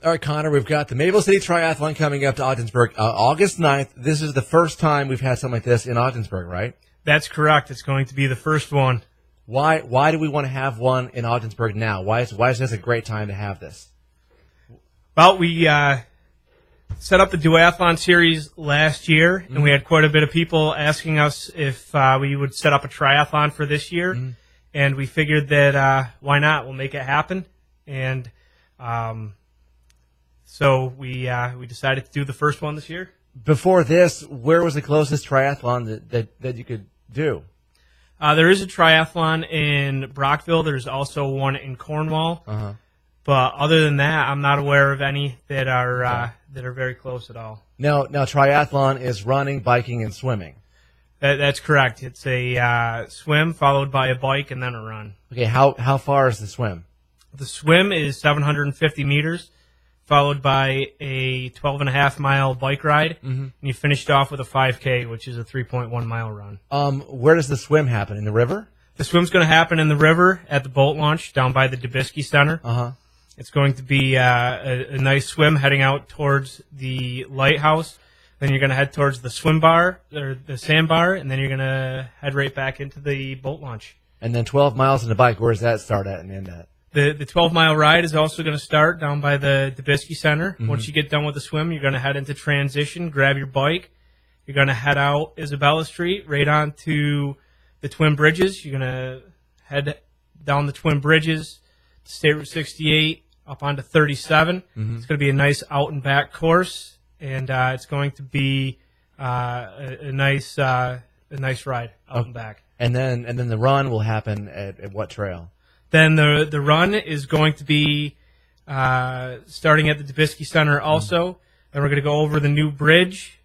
All right, Connor, we've got the Maple City Triathlon coming up to Ogdensburg August 9th. This is the first time we've had something like this in Ogdensburg, right? That's correct. It's going to be the first one. Why do we want to have one in Ogdensburg now? Why is this a great time to have this? Well, we set up the duathlon series last year, and we had quite a bit of people asking us if we would set up a triathlon for this year. And we figured that why not? We'll make it happen. And so we decided to do the first one this year. Before this, where was the closest triathlon that you could do? There is a triathlon in Brockville. There's also one in Cornwall. But other than that, I'm not aware of any that are very close at all. Now triathlon is running, biking, and swimming. That's correct. It's a swim followed by a bike and then a run. Okay, how far is the swim? The swim is 750 meters, followed by a 12.5-mile bike ride, and you finished off with a 5K, which is a 3.1-mile run. Where does the swim happen? In the river? The swim's going to happen in the river at the boat launch down by the Dubisky Center. It's going to be a nice swim heading out towards the lighthouse. Then you're going to head towards the swim bar, or the sandbar, and then you're going to head right back into the boat launch. And then 12 miles on the bike, where does that start at and end at? The 12-mile ride is also going to start down by the Dubisky Center. Once you get done with the swim, you're going to head into transition, grab your bike. You're going to head out Isabella Street right onto the Twin Bridges. You're going to head down the Twin Bridges to State Route 68 up onto 37. It's going to be a nice out and back course, and it's going to be a nice ride out and back. And then the run will happen at what trail? Then the run is going to be starting at the Dubisky Center also. Then we're going to go over the new bridge.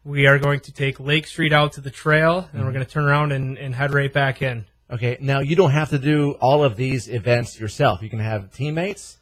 We are going to take Lake Street out to the trail, and we're going to turn around and head right back in. Okay, now you don't have to do all of these events yourself. You can have teammates?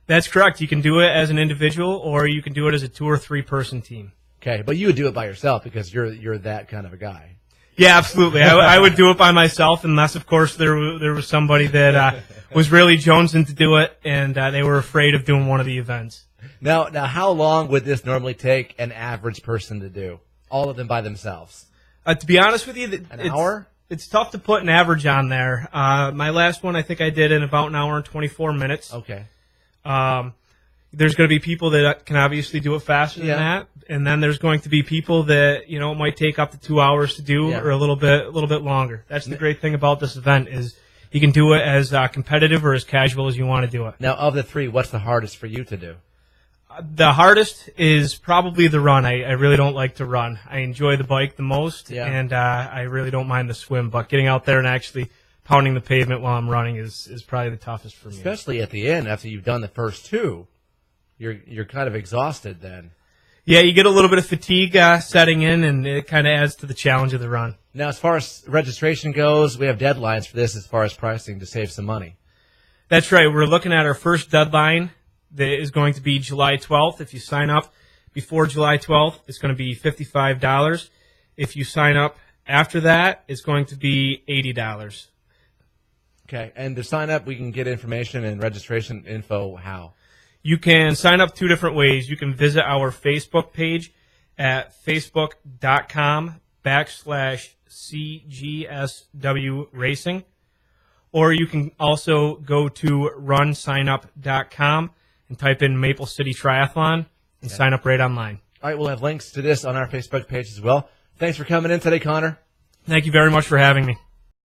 That's correct. You can do it as an individual, or you can do it as a 2- or 3-person team. Okay, but you would do it by yourself because you're that kind of a guy. Yeah, absolutely. I would do it by myself unless, of course, there was somebody that was really jonesing to do it, and they were afraid of doing one of the events. Now, how long would this normally take an average person to do? All of them by themselves? To be honest with you, an hour? It's tough to put an average on there. My last one, I think I did in about an hour and 24 minutes. Okay. There's going to be people that can obviously do it faster than that, and then there's going to be people that it might take up to 2 hours to do, or a little bit longer. That's the great thing about this event is you can do it as competitive or as casual as you want to do it. Now, of the three, what's the hardest for you to do? The hardest is probably the run. I really don't like to run. I enjoy the bike the most, and I really don't mind the swim. But getting out there and actually pounding the pavement while I'm running is probably the toughest for me. Especially at the end, after you've done the first two, you're kind of exhausted then. Yeah, you get a little bit of fatigue setting in, and it kind of adds to the challenge of the run. Now, as far as registration goes, we have deadlines for this as far as pricing to save some money. That's right. We're looking at our first deadline that is going to be July 12th. If you sign up before July 12th, it's going to be $55. If you sign up after that, it's going to be $80. Okay, and to sign up, we can get information and registration info how? You can sign up 2 different ways. You can visit our Facebook page at facebook.com/CGSW Racing, or you can also go to runsignup.com and type in Maple City Triathlon and sign up right online. All right, we'll have links to this on our Facebook page as well. Thanks for coming in today, Connor. Thank you very much for having me.